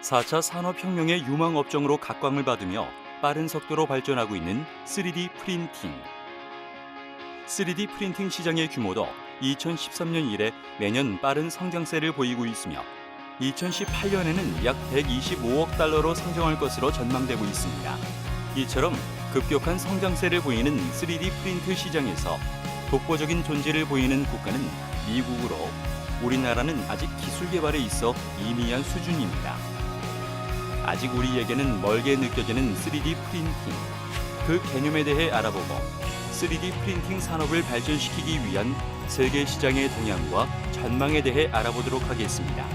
4차 산업혁명의 유망업종으로 각광을 받으며 빠른 속도로 발전하고 있는 3D 프린팅. 3D 프린팅 시장의 규모도 2013년 이래 매년 빠른 성장세를 보이고 있으며 2018년에는 약 125억 달러로 상승할 것으로 전망되고 있습니다. 이처럼 급격한 성장세를 보이는 3D 프린트 시장에서 독보적인 존재를 보이는 국가는 미국으로, 우리나라는 아직 기술 개발에 있어 미미한 수준입니다. 아직 우리에게는 멀게 느껴지는 3D 프린팅, 그 개념에 대해 알아보고 3D 프린팅 산업을 발전시키기 위한 세계 시장의 동향과 전망에 대해 알아보도록 하겠습니다.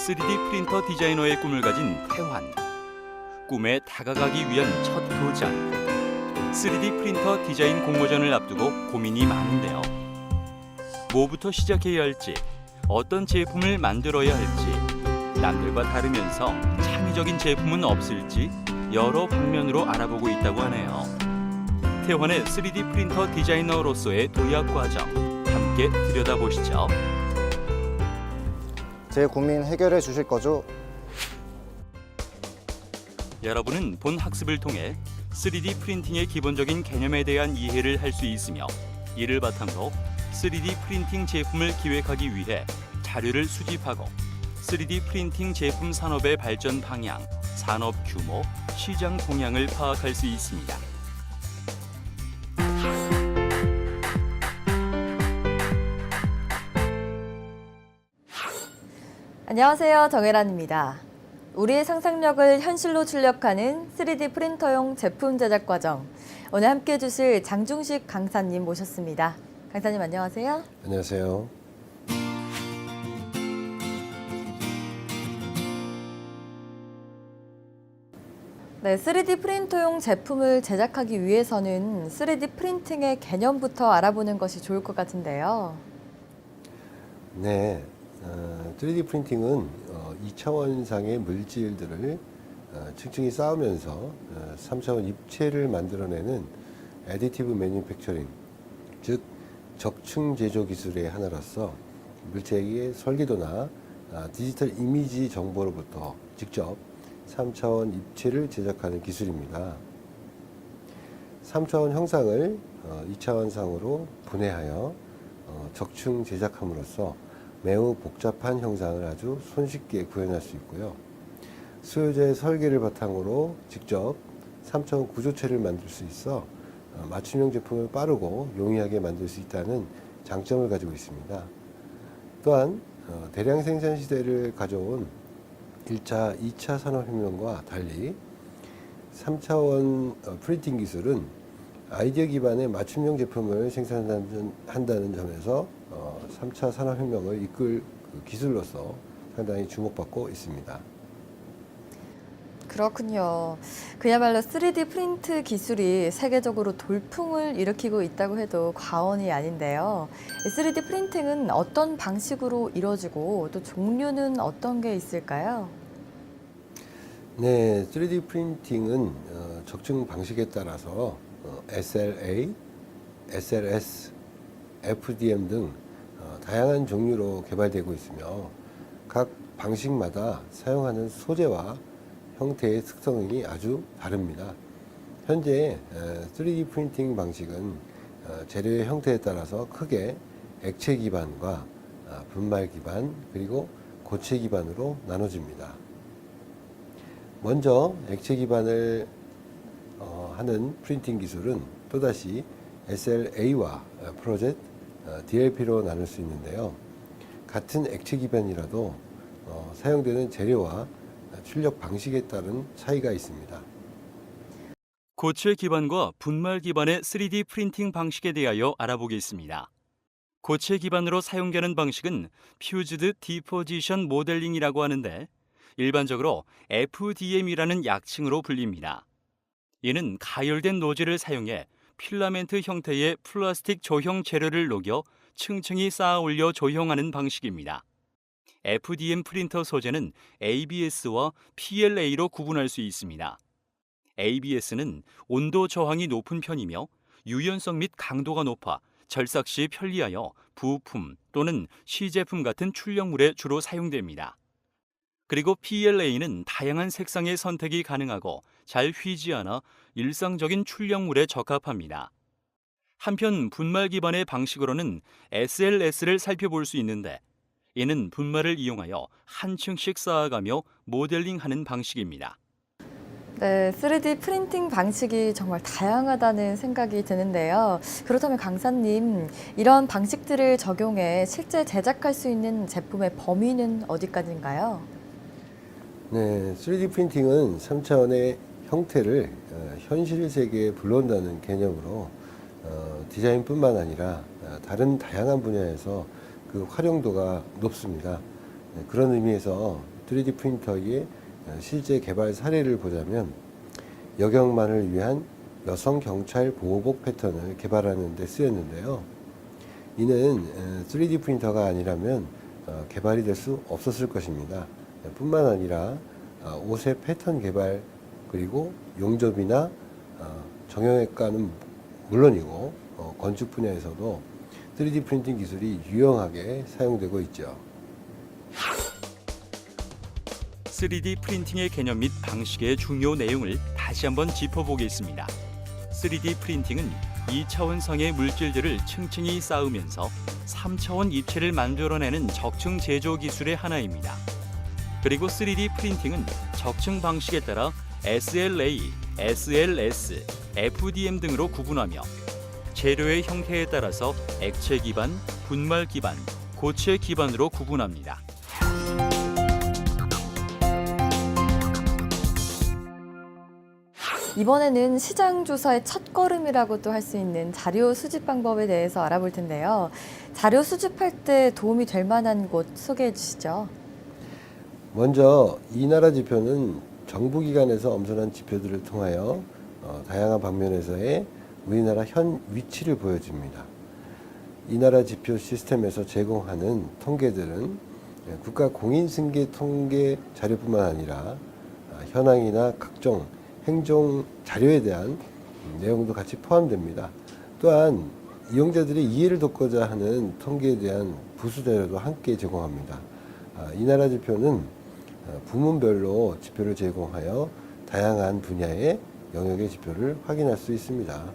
(3D) 프린터 디자이너의 꿈을 가진 태환. 꿈에 다가가기 위한 첫 도전. 3D 프린터 디자인 공모전을 앞두고 고민이 많은데요. 뭐부터 시작해야 할지, 어떤 제품을 만들어야 할지, 남들과 다르면서 창의적인 제품은 없을지 여러 방면으로 알아보고 있다고 하네요. 태환의 3D 프린터 디자이너로서의 도약 과정, 함께 들여다보시죠. 제 고민 해결해 주실 거죠? 여러분은 본 학습을 통해 3D 프린팅의 기본적인 개념에 대한 이해를 할 수 있으며, 이를 바탕으로 3D 프린팅 제품을 기획하기 위해 자료를 수집하고 3D 프린팅 제품 산업의 발전 방향, 산업 규모, 시장 동향을 파악할 수 있습니다. 안녕하세요. 정혜란입니다. 우리의 상상력을 현실로 출력하는 3D 프린터용 제품 제작 과정. 오늘 함께 해주실 장중식 강사님 모셨습니다. 강사님 안녕하세요. 안녕하세요. 네, 3D 프린터용 제품을 제작하기 위해서는 3D 프린팅의 개념부터 알아보는 것이 좋을 것 같은데요. 네, 3D 프린팅은 2차원상의 물질들을 층층이 쌓으면서 3차원 입체를 만들어내는 애디티브 매뉴팩처링, 즉 적층 제조 기술의 하나로서 물체의 설계도나 디지털 이미지 정보로부터 직접 3차원 입체를 제작하는 기술입니다. 3차원 형상을 2차원상으로 분해하여 적층 제작함으로써 매우 복잡한 형상을 아주 손쉽게 구현할 수 있고요. 수요자의 설계를 바탕으로 직접 3차원 구조체를 만들 수 있어 맞춤형 제품을 빠르고 용이하게 만들 수 있다는 장점을 가지고 있습니다. 또한 대량 생산 시대를 가져온 1차, 2차 산업혁명과 달리 3차원 프린팅 기술은 아이디어 기반의 맞춤형 제품을 생산한다는 점에서 3차 산업혁명을 이끌 기술로서 상당히 주목받고 있습니다. 그렇군요. 그야말로 3D 프린트 기술이 세계적으로 돌풍을 일으키고 있다고 해도 과언이 아닌데요. 3D 프린팅은 어떤 방식으로 이루어지고 또 종류는 어떤 게 있을까요? 네, 3D 프린팅은 적층 방식에 따라서 SLA, SLS, FDM 등 다양한 종류로 개발되고 있으며 각 방식마다 사용하는 소재와 형태의 특성이 아주 다릅니다. 현재 3D 프린팅 방식은 재료의 형태에 따라서 크게 액체 기반과 분말 기반 그리고 고체 기반으로 나눠집니다. 먼저 액체 기반을 하는 프린팅 기술은 또다시 SLA와 프로젝트 DLP로 나눌 수 있는데요. 같은 액체 기반이라도 사용되는 재료와 출력 방식에 따른 차이가 있습니다. 고체 기반과 분말 기반의 3D 프린팅 방식에 대하여 알아보겠습니다. 고체 기반으로 사용되는 방식은 퓨즈드 디포지션 모델링이라고 하는데, 일반적으로 FDM이라는 약칭으로 불립니다. 이는 가열된 노즐을 사용해 필라멘트 형태의 플라스틱 조형 재료를 녹여 층층이 쌓아 올려 조형하는 방식입니다. FDM 프린터 소재는 ABS와 PLA로 구분할 수 있습니다. ABS는 온도 저항이 높은 편이며 유연성 및 강도가 높아 절삭 시 편리하여 부품 또는 시제품 같은 출력물에 주로 사용됩니다. 그리고 PLA는 다양한 색상의 선택이 가능하고 잘 휘지 않아 일상적인 출력물에 적합합니다. 한편 분말 기반의 방식으로는 SLS를 살펴볼 수 있는데 이는 분말을 이용하여 한 층씩 쌓아가며 모델링하는 방식입니다. 네, 3D 프린팅 방식이 정말 다양하다는 생각이 드는데요. 그렇다면 강사님, 이런 방식들을 적용해 실제 제작할 수 있는 제품의 범위는 어디까지인가요? 네, 3D 프린팅은 3차원의 형태를 현실 세계에 불러온다는 개념으로 디자인뿐만 아니라 다른 다양한 분야에서 그 활용도가 높습니다. 그런 의미에서 3D 프린터의 실제 개발 사례를 보자면 여경만을 위한 여성 경찰 보호복 패턴을 개발하는 데 쓰였는데요. 이는 3D 프린터가 아니라면 개발이 될 수 없었을 것입니다. 뿐만 아니라 옷의 패턴 개발 그리고 용접이나 정형외과는 물론이고 건축 분야에서도 3D 프린팅 기술이 유용하게 사용되고 있죠. 3D 프린팅의 개념 및 방식의 중요 내용을 다시 한번 짚어보겠습니다. 3D 프린팅은 2차원상의 물질들을 층층이 쌓으면서 3차원 입체를 만들어내는 적층 제조 기술의 하나입니다. 그리고 3D 프린팅은 적층 방식에 따라 SLA, SLS, FDM 등으로 구분하며 재료의 형태에 따라서 액체 기반, 분말 기반, 고체 기반으로 구분합니다. 이번에는 시장 조사의 첫걸음이라고도 할 수 있는 자료 수집 방법에 대해서 알아볼 텐데요. 자료 수집할 때 도움이 될 만한 곳 소개해 주시죠. 먼저 이 나라 지표는 정부기관에서 엄선한 지표들을 통하여 다양한 방면에서의 우리나라 현 위치를 보여줍니다. 이 나라 지표 시스템에서 제공하는 통계들은 국가 공인승계 통계 자료뿐만 아니라 현황이나 각종 행정 자료에 대한 내용도 같이 포함됩니다. 또한 이용자들의 이해를 돕고자 하는 통계에 대한 부수 자료도 함께 제공합니다. 이 나라 지표는 부문별로 지표를 제공하여 다양한 분야의 영역의 지표를 확인할 수 있습니다.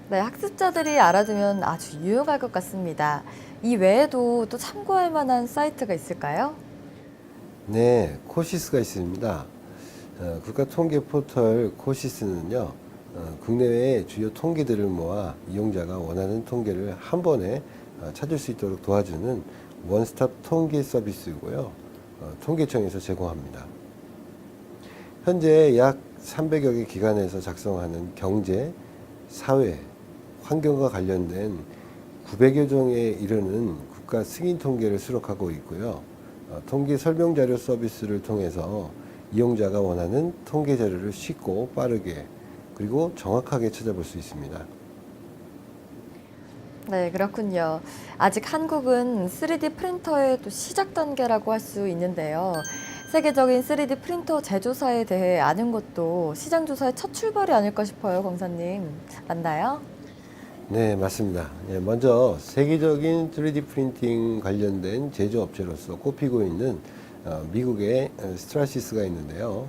네, 학습자들이 알아두면 아주 유용할 것 같습니다. 이 외에도 또 참고할 만한 사이트가 있을까요? 네, 코시스가 있습니다. 국가통계 포털 코시스는요, 국내외의 주요 통계들을 모아 이용자가 원하는 통계를 한 번에 찾을 수 있도록 도와주는 원스톱 통계 서비스이고요. 통계청에서 제공합니다. 현재 약 300여 개 기관에서 작성하는 경제, 사회, 환경과 관련된 900여 종에 이르는 국가 승인 통계를 수록하고 있고요. 통계 설명 자료 서비스를 통해서 이용자가 원하는 통계 자료를 쉽고 빠르게 그리고 정확하게 찾아볼 수 있습니다. 네, 그렇군요. 아직 한국은 3D 프린터의 또 시작 단계라고 할 수 있는데요. 세계적인 3D 프린터 제조사에 대해 아는 것도 시장 조사의 첫 출발이 아닐까 싶어요, 강사님. 맞나요? 네, 맞습니다. 먼저 세계적인 3D 프린팅 관련된 제조업체로서 꼽히고 있는 미국의 스트라시스가 있는데요.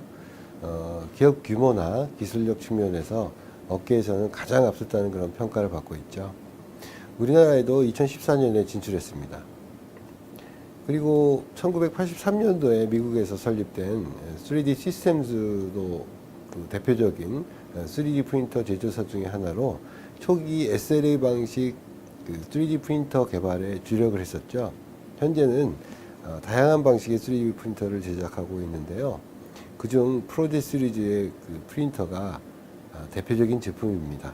기업 규모나 기술력 측면에서 업계에서는 가장 앞섰다는 그런 평가를 받고 있죠. 우리나라에도 2014년에 진출했습니다. 그리고 1983년도에 미국에서 설립된 3D 시스템즈도 그 대표적인 3D 프린터 제조사 중에 하나로 초기 SLA 방식 3D 프린터 개발에 주력을 했었죠. 현재는 다양한 방식의 3D 프린터를 제작하고 있는데요. 그중 프로제 시리즈의 그 프린터가 대표적인 제품입니다.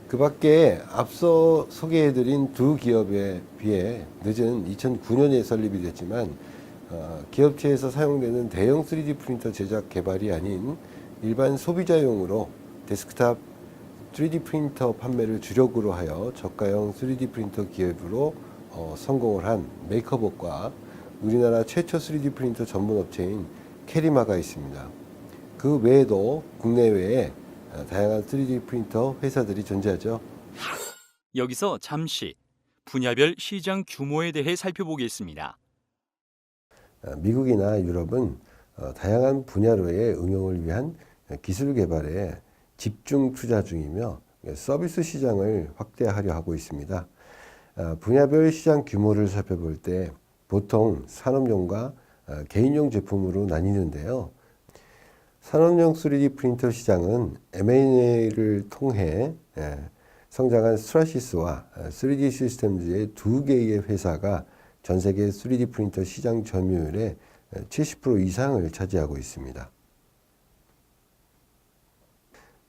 그 밖에 앞서 소개해드린 두 기업에 비해 늦은 2009년에 설립이 됐지만 기업체에서 사용되는 대형 3D 프린터 제작 개발이 아닌 일반 소비자용으로 데스크탑 3D 프린터 판매를 주력으로 하여 저가형 3D 프린터 기업으로 성공을 한 메이커봇과 우리나라 최초 3D 프린터 전문 업체인 캐리마가 있습니다. 그 외에도 국내외에 다양한 3D 프린터 회사들이 존재하죠. 여기서 잠시 분야별 시장 규모에 대해 살펴보겠습니다. 미국이나 유럽은 다양한 분야로의 응용을 위한 기술 개발에 집중 투자 중이며 서비스 시장을 확대하려 하고 있습니다. 분야별 시장 규모를 살펴볼 때 보통 산업용과 개인용 제품으로 나뉘는데요. 산업용 3D 프린터 시장은 M&A를 통해 성장한 스트라시스와 3D 시스템즈의 두 개의 회사가 전 세계 3D 프린터 시장 점유율의 70% 이상을 차지하고 있습니다.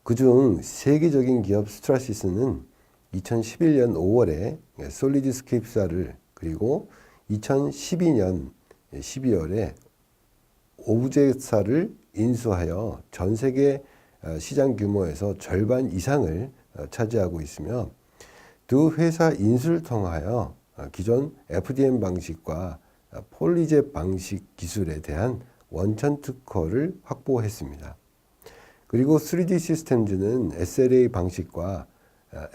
그중 세계적인 기업 스트라시스는 2011년 5월에 솔리드스케이프사를 그리고 2012년 12월에 오브젝트사를 인수하여 전 세계 시장 규모에서 절반 이상을 차지하고 있으며 두 회사 인수를 통하여 기존 FDM 방식과 폴리젯 방식 기술에 대한 원천 특허를 확보했습니다. 그리고 3D 시스템즈는 SLA 방식과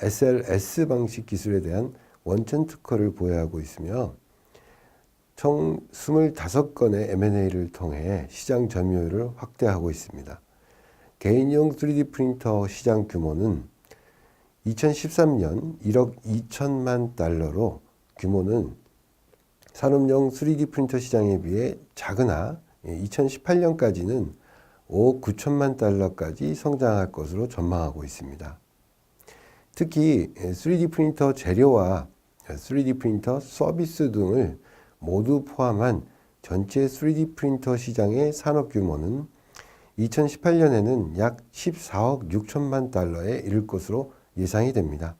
SLS 방식 기술에 대한 원천 특허를 보유하고 있으며 총 25건의 M&A를 통해 시장 점유율을 확대하고 있습니다. 개인용 3D 프린터 시장 규모는 2013년 1억 2천만 달러로 규모는 산업용 3D 프린터 시장에 비해 작으나 2018년까지는 5억 9천만 달러까지 성장할 것으로 전망하고 있습니다. 특히 3D 프린터 재료와 3D 프린터 서비스 등을 모두 포함한 전체 3D 프린터 시장의 산업 규모는 2018년에는 약 14억 6천만 달러에 이를 것으로 예상이 됩니다.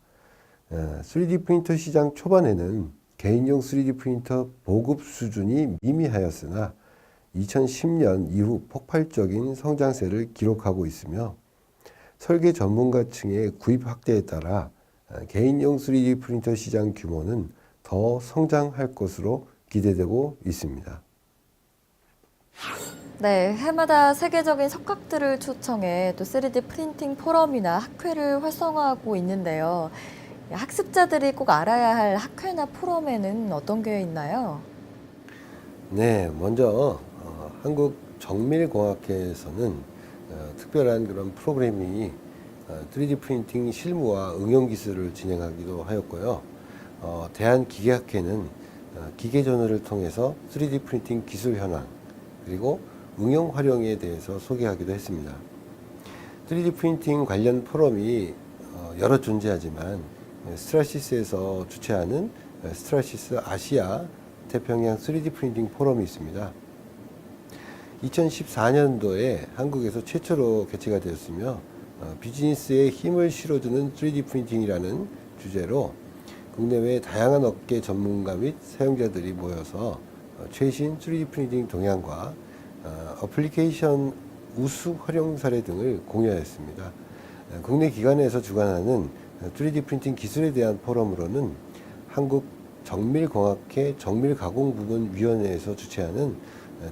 3D 프린터 시장 초반에는 개인용 3D 프린터 보급 수준이 미미하였으나 2010년 이후 폭발적인 성장세를 기록하고 있으며 설계 전문가층의 구입 확대에 따라 개인용 3D 프린터 시장 규모는 더 성장할 것으로 기대되고 있습니다. 네, 해마다 세계적인 석학들을 초청해 또 3D 프린팅 포럼이나 학회를 활성화하고 있는데요. 학습자들이 꼭 알아야 할 학회나 포럼에는 어떤 게 있나요? 네, 먼저 한국정밀공학회에서는 특별한 그런 프로그램이 3D 프린팅 실무와 응용 기술을 진행하기도 하였고요. 대한기계학회는 기계 전후를 통해서 3D 프린팅 기술 현황 그리고 응용 활용에 대해서 소개하기도 했습니다. 3D 프린팅 관련 포럼이 여러 존재하지만 스트라시스에서 주최하는 스트라시스 아시아 태평양 3D 프린팅 포럼이 있습니다. 2014년도에 한국에서 최초로 개최가 되었으며 비즈니스에 힘을 실어주는 3D 프린팅이라는 주제로 국내외 다양한 업계 전문가 및 사용자들이 모여서 최신 3D 프린팅 동향과 어플리케이션 우수 활용 사례 등을 공유하였습니다. 국내 기관에서 주관하는 3D 프린팅 기술에 대한 포럼으로는 한국정밀공학회 정밀가공부문위원회에서 주최하는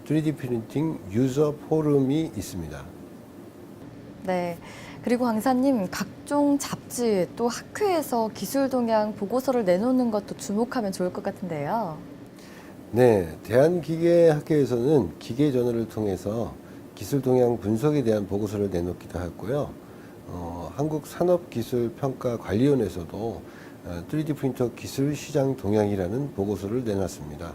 3D 프린팅 유저 포럼이 있습니다. 네. 그리고 강사님, 각종 잡지 또 학회에서 기술 동향 보고서를 내놓는 것도 주목하면 좋을 것 같은데요. 네, 대한기계학회에서는 기계 전후를 통해서 기술 동향 분석에 대한 보고서를 내놓기도 했고요. 한국산업기술평가관리원에서도 3D 프린터 기술 시장 동향이라는 보고서를 내놨습니다.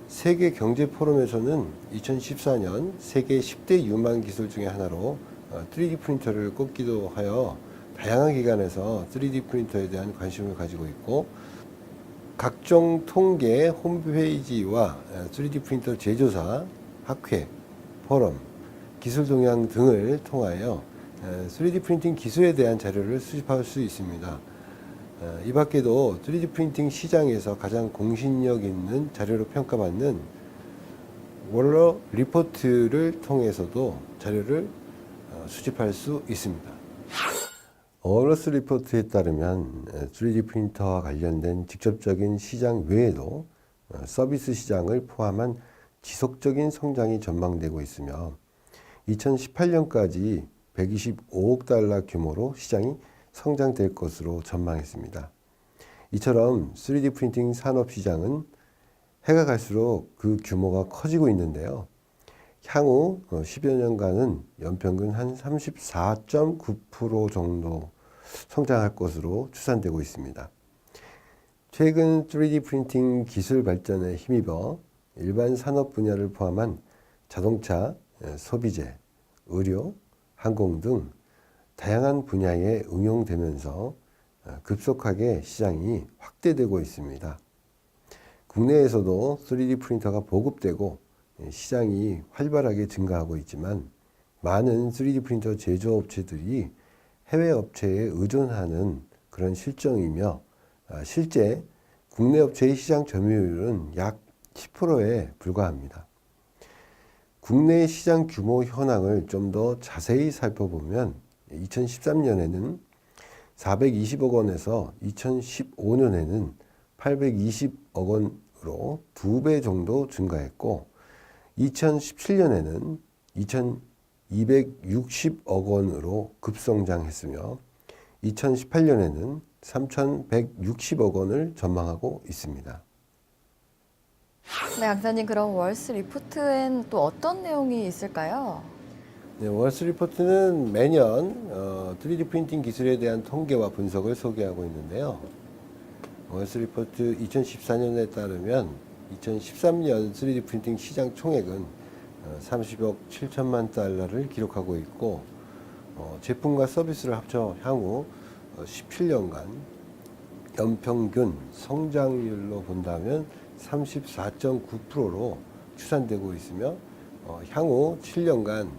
세계경제포럼에서는 2014년 세계 10대 유망 기술 중에 하나로 3D 프린터를 꼽기도 하여 다양한 기관에서 3D 프린터에 대한 관심을 가지고 있고 각종 통계 홈페이지와 3D 프린터 제조사, 학회, 포럼, 기술 동향 등을 통하여 3D 프린팅 기술에 대한 자료를 수집할 수 있습니다. 이 밖에도 3D 프린팅 시장에서 가장 공신력 있는 자료로 평가받는 월러 리포트를 통해서도 자료를 수집할 수 있습니다. 어너스 리포트에 따르면 3D 프린터와 관련된 직접적인 시장 외에도 서비스 시장을 포함한 지속적인 성장이 전망되고 있으며 2018년까지 125억 달러 규모로 시장이 성장될 것으로 전망했습니다. 이처럼 3D 프린팅 산업 시장은 해가 갈수록 그 규모가 커지고 있는데요. 향후 10여 년간은 연평균 한 34.9% 정도 성장할 것으로 추산되고 있습니다. 최근 3D 프린팅 기술 발전에 힘입어 일반 산업 분야를 포함한 자동차, 소비재, 의료, 항공 등 다양한 분야에 응용되면서 급속하게 시장이 확대되고 있습니다. 국내에서도 3D 프린터가 보급되고 시장이 활발하게 증가하고 있지만 많은 3D 프린터 제조업체들이 해외 업체에 의존하는 그런 실정이며 실제 국내 업체의 시장 점유율은 약 10%에 불과합니다. 국내 시장 규모 현황을 좀 더 자세히 살펴보면 2013년에는 420억 원에서 2015년에는 820억 원으로 2배 정도 증가했고 2017년에는 2,260억 원으로 급성장했으며 2018년에는 3,160억 원을 전망하고 있습니다. 네, 강사님, 그럼 월스 리포트엔 또 어떤 내용이 있을까요? 네, 월스 리포트는 매년 3D 프린팅 기술에 대한 통계와 분석을 소개하고 있는데요. 월스 리포트 2014년에 따르면 2013년 3D 프린팅 시장 총액은 30억 7천만 달러를 기록하고 있고 제품과 서비스를 합쳐 향후 17년간 연평균 성장률로 본다면 34.9%로 추산되고 있으며 향후 7년간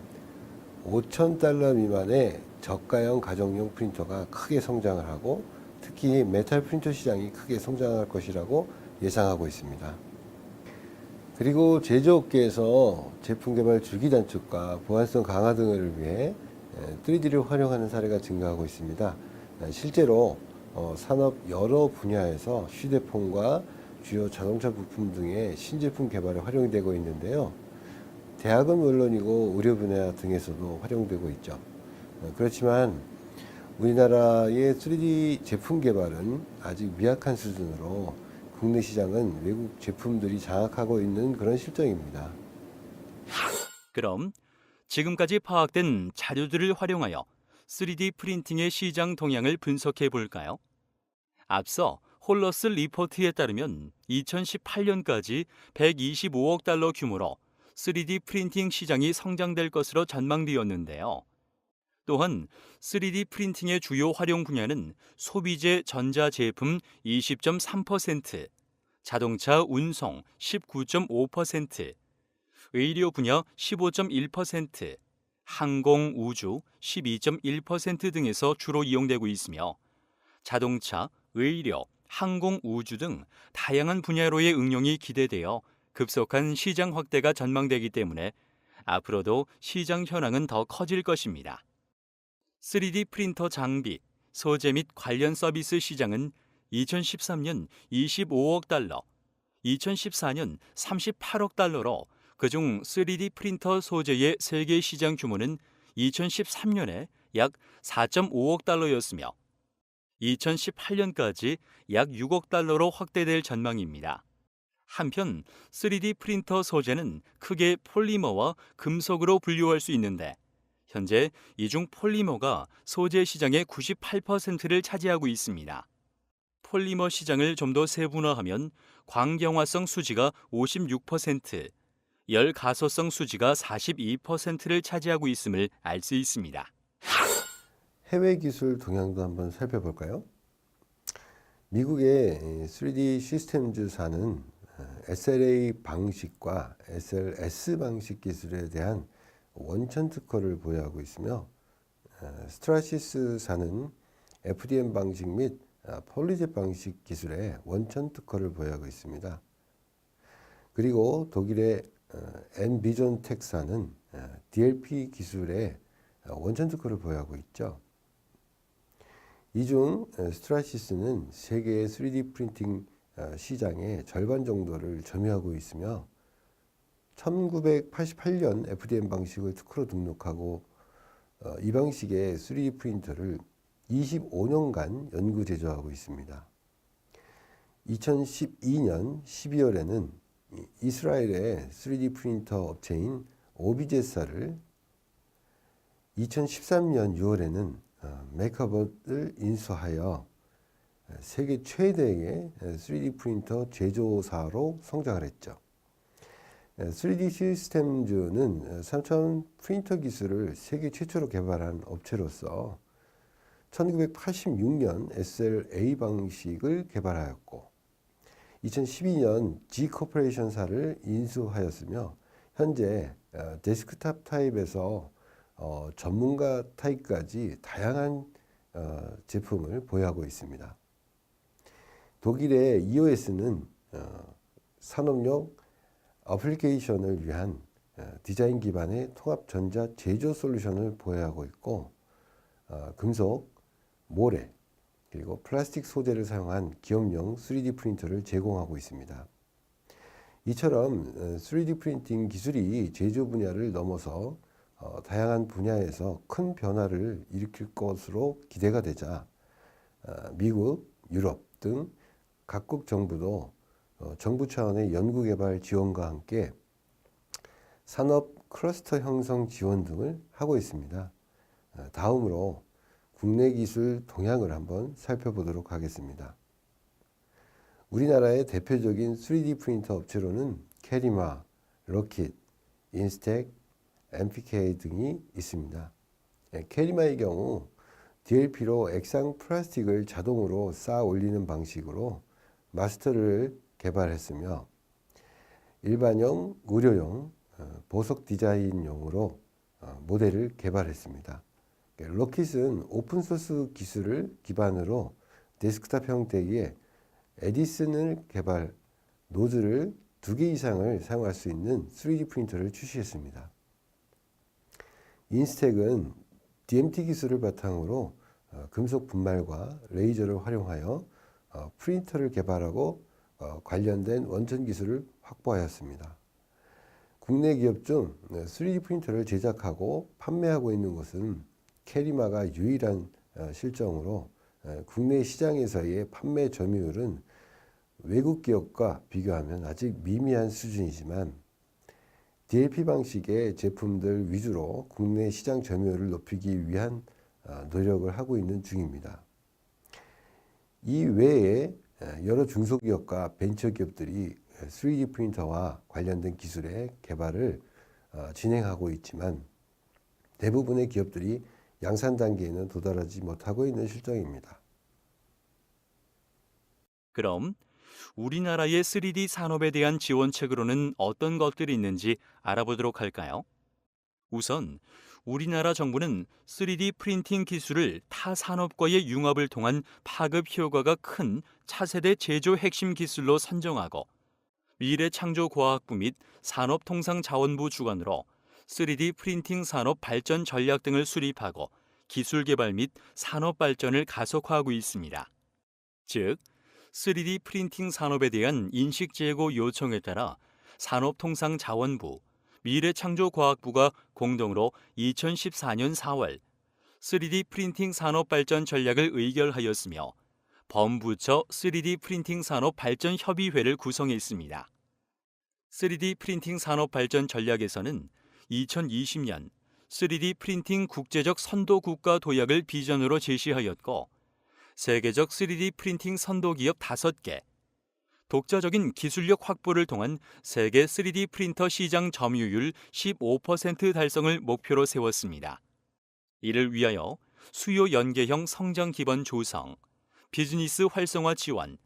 5천 달러 미만의 저가형 가정용 프린터가 크게 성장을 하고 특히 메탈 프린터 시장이 크게 성장할 것이라고 예상하고 있습니다. 그리고 제조업계에서 제품 개발 주기 단축과 보안성 강화 등을 위해 3D를 활용하는 사례가 증가하고 있습니다. 실제로 산업 여러 분야에서 휴대폰과 주요 자동차 부품 등의 신제품 개발에 활용이 되고 있는데요. 대학은 물론이고 의료 분야 등에서도 활용되고 있죠. 그렇지만 우리나라의 3D 제품 개발은 아직 미약한 수준으로 국내 시장은 외국 제품들이 장악하고 있는 그런 실정입니다. 그럼 지금까지 파악된 자료들을 활용하여 3D 프린팅의 시장 동향을 분석해 볼까요? 앞서 홀러스 리포트에 따르면 2018년까지 125억 달러 규모로 3D 프린팅 시장이 성장될 것으로 전망되었는데요. 또한 3D 프린팅의 주요 활용 분야는 소비재 전자제품 20.3%, 자동차 운송 19.5%, 의료 분야 15.1%, 항공 우주 12.1% 등에서 주로 이용되고 있으며 자동차, 의료, 항공 우주 등 다양한 분야로의 응용이 기대되어 급속한 시장 확대가 전망되기 때문에 앞으로도 시장 현황은 더 커질 것입니다. 3D 프린터 장비, 소재 및 관련 서비스 시장은 2013년 25억 달러, 2014년 38억 달러로 그중 3D 프린터 소재의 세계 시장 규모는 2013년에 약 4.5억 달러였으며 2018년까지 약 6억 달러로 확대될 전망입니다. 한편 3D 프린터 소재는 크게 폴리머와 금속으로 분류할 수 있는데 현재 이 중 폴리머가 소재 시장의 98%를 차지하고 있습니다. 폴리머 시장을 좀 더 세분화하면 광경화성 수지가 56%, 열 가소성 수지가 42%를 차지하고 있음을 알 수 있습니다. 해외 기술 동향도 한번 살펴볼까요? 미국의 3D 시스템즈사는 SLA 방식과 SLS 방식 기술에 대한 원천 특허를 보유하고 있으며 스트라시스사는 FDM 방식 및 폴리젯 방식 기술에 원천 특허를 보유하고 있습니다. 그리고 독일의 엔비존텍사는 DLP 기술에 원천 특허를 보유하고 있죠. 이 중 스트라시스는 세계 3D 프린팅 시장의 절반 정도를 점유하고 있으며 1988년 FDM 방식을 특허로 등록하고 이 방식의 3D 프린터를 25년간 연구 제조하고 있습니다. 2012년 12월에는 이스라엘의 3D 프린터 업체인 오비제사를, 2013년 6월에는 메카봇을 인수하여 세계 최대의 3D 프린터 제조사로 성장을 했죠. 3D 시스템즈는 3차원 프린터 기술을 세계 최초로 개발한 업체로서 1986년 SLA 방식을 개발하였고 2012년 G 코퍼레이션사를 인수하였으며 현재 데스크탑 타입에서 전문가 타입까지 다양한 제품을 보유하고 있습니다. 독일의 EOS는 산업용 어플리케이션을 위한 디자인 기반의 통합 전자 제조 솔루션을 보유하고 있고 금속, 모래, 그리고 플라스틱 소재를 사용한 기업용 3D 프린터를 제공하고 있습니다. 이처럼 3D 프린팅 기술이 제조 분야를 넘어서 다양한 분야에서 큰 변화를 일으킬 것으로 기대가 되자 미국, 유럽 등 각국 정부도 정부 차원의 연구개발 지원과 함께 산업 클러스터 형성 지원 등을 하고 있습니다. 다음으로 국내 기술 동향을 한번 살펴보도록 하겠습니다. 우리나라의 대표적인 3D 프린터 업체로는 캐리마, 럭킷, 인스텍, MPK 등이 있습니다. 캐리마의 경우 DLP로 액상 플라스틱을 자동으로 쌓아 올리는 방식으로 마스터를 개발했으며 일반용, 의료용, 보석 디자인용으로 모델을 개발했습니다. 럭킷은 오픈소스 기술을 기반으로 데스크탑 형태의 에디슨을 개발, 노즐을 2개 이상을 사용할 수 있는 3D 프린터를 출시했습니다. 인스텍은 DMT 기술을 바탕으로 금속 분말과 레이저를 활용하여 프린터를 개발하고 관련된 원천 기술을 확보하였습니다. 국내 기업 중 3D 프린터를 제작하고 판매하고 있는 곳은 캐리마가 유일한 실정으로 국내 시장에서의 판매 점유율은 외국 기업과 비교하면 아직 미미한 수준이지만 DLP 방식의 제품들 위주로 국내 시장 점유율을 높이기 위한 노력을 하고 있는 중입니다. 이 외에 여러 중소기업과 벤처기업들이 3D 프린터와 관련된 기술의 개발을 진행하고 있지만 대부분의 기업들이 양산 단계에는 도달하지 못하고 있는 실정입니다. 그럼 우리나라의 3D 산업에 대한 지원책으로는 어떤 것들이 있는지 알아보도록 할까요? 우선 우리나라 정부는 3D 프린팅 기술을 타 산업과의 융합을 통한 파급 효과가 큰 차세대 제조 핵심 기술로 선정하고 미래창조과학부 및 산업통상자원부 주관으로 3D 프린팅 산업 발전 전략 등을 수립하고 기술 개발 및 산업 발전을 가속화하고 있습니다. 즉, 3D 프린팅 산업에 대한 인식 제고 요청에 따라 산업통상자원부, 미래창조과학부가 공동으로 2014년 4월 3D 프린팅 산업 발전 전략을 의결하였으며 범부처 3D 프린팅 산업 발전 협의회를 구성했습니다. 3D 프린팅 산업 발전 전략에서는 2020년 3D 프린팅 국제적 선도 국가 도약을 비전으로 제시하였고 세계적 3D 프린팅 선도 기업 5개, 독자적인 기술력 확보를 통한 세계 3D 프린터 시장 점유율 15% 달성을 목표로 세웠습니다. 이를 위하여 수요 연계형 성장 기반 조성, 비즈니스 활성화 지원,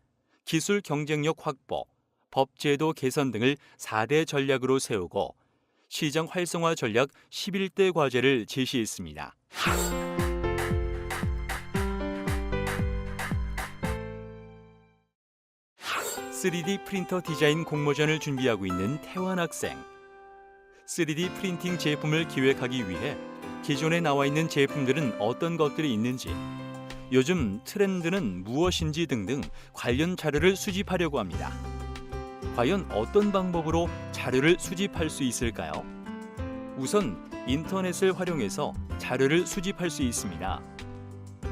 기술 경쟁력 확보, 법제도 개선 등을 4대 전략으로 세우고 시장 활성화 전략 11대 과제를 제시했습니다. 3D 프린터 디자인 공모전을 준비하고 있는 태환 학생. 3D 프린팅 제품을 기획하기 위해 기존에 나와 있는 제품들은 어떤 것들이 있는지, 요즘 트렌드는 무엇인지 등등 관련 자료를 수집하려고 합니다. 과연 어떤 방법으로 자료를 수집할 수 있을까요? 우선 인터넷을 활용해서 자료를 수집할 수 있습니다.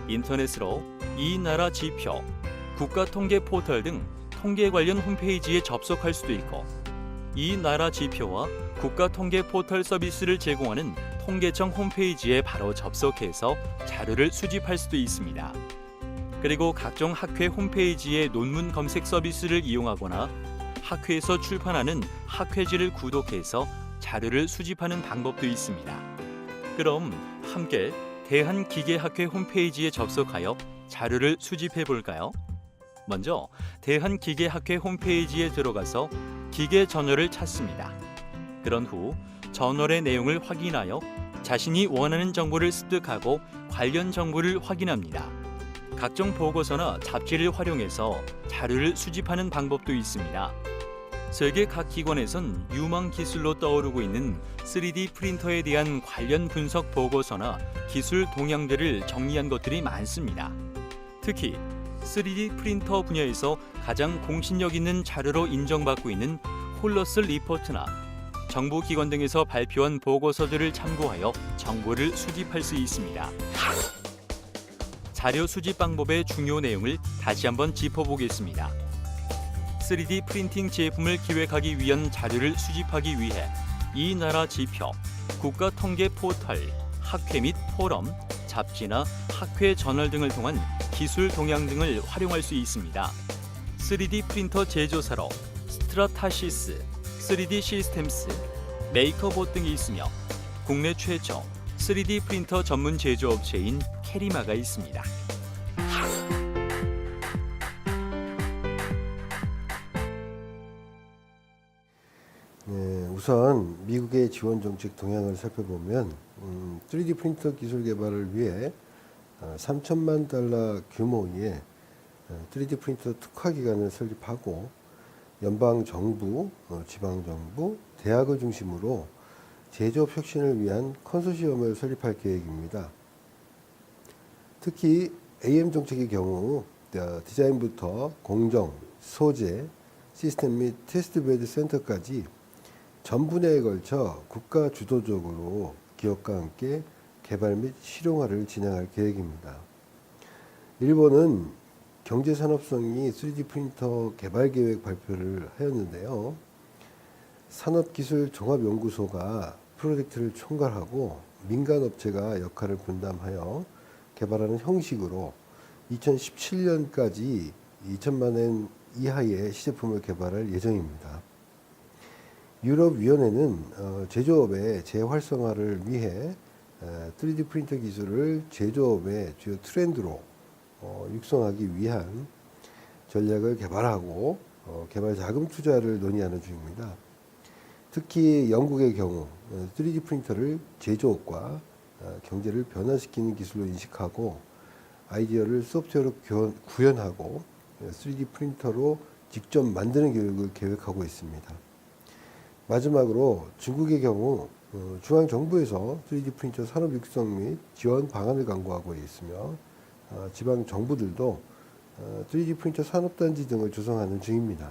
인터넷으로 이 나라 지표, 국가통계 포털 등 통계 관련 홈페이지에 접속할 수도 있고, 이 나라 지표와 국가통계 포털 서비스를 제공하는 통계청 홈페이지에 바로 접속해서 자료를 수집할 수도 있습니다. 그리고 각종 학회 홈페이지의 논문 검색 서비스를 이용하거나 학회에서 출판하는 학회지를 구독해서 자료를 수집하는 방법도 있습니다. 그럼 함께 대한기계학회 홈페이지에 접속하여 자료를 수집해 볼까요? 먼저 대한기계학회 홈페이지에 들어가서 기계 저널을 찾습니다. 그런 후 저널의 내용을 확인하여 자신이 원하는 정보를 습득하고 관련 정보를 확인합니다. 각종 보고서나 잡지를 활용해서 자료를 수집하는 방법도 있습니다. 세계 각 기관에선 유망 기술로 떠오르고 있는 3D 프린터에 대한 관련 분석 보고서나 기술 동향들을 정리한 것들이 많습니다. 특히 3D 프린터 분야에서 가장 공신력 있는 자료로 인정받고 있는 홀러스 리포트나 정부기관 등에서 발표한 보고서들을 참고하여 정보를 수집할 수 있습니다. 자료 수집 방법의 중요 내용을 다시 한번 짚어보겠습니다. 3D 프린팅 제품을 기획하기 위한 자료를 수집하기 위해 이 나라 지표, 국가통계 포털, 학회 및 포럼, 잡지나 학회 저널 등을 통한 기술 동향 등을 활용할 수 있습니다. 3D 프린터 제조사로 스트라타시스, 3D 시스템스, 메이커봇 등이 있으며 국내 최초 3D 프린터 전문 제조업체인 캐리마가 있습니다. 네, 우선 미국의 지원 정책 동향을 살펴보면 3D 프린터 기술 개발을 위해 3천만 달러 규모의 3D 프린터 특화기관을 설립하고 연방정부, 지방정부, 대학을 중심으로 제조업 혁신을 위한 컨소시엄을 설립할 계획입니다. 특히 AM 정책의 경우 디자인부터 공정, 소재, 시스템 및 테스트베드 센터까지 전 분야에 걸쳐 국가 주도적으로 기업과 함께 개발 및 실용화를 진행할 계획입니다. 일본은 경제산업성이 3D 프린터 개발 계획 발표를 하였는데요. 산업기술종합연구소가 프로젝트를 총괄하고 민간업체가 역할을 분담하여 개발하는 형식으로 2017년까지 2천만 엔 이하의 시제품을 개발할 예정입니다. 유럽위원회는 제조업의 재활성화를 위해 3D 프린터 기술을 제조업의 주요 트렌드로 육성하기 위한 전략을 개발하고 개발 자금 투자를 논의하는 중입니다. 특히 영국의 경우 3D 프린터를 제조업과 경제를 변화시키는 기술로 인식하고 아이디어를 소프트웨어로 구현하고 3D 프린터로 직접 만드는 교육을 계획하고 있습니다. 마지막으로 중국의 경우 중앙정부에서 3D 프린터 산업 육성 및 지원 방안을 강구하고 있으며 지방 정부들도 3D 프린터 산업단지 등을 조성하는 중입니다.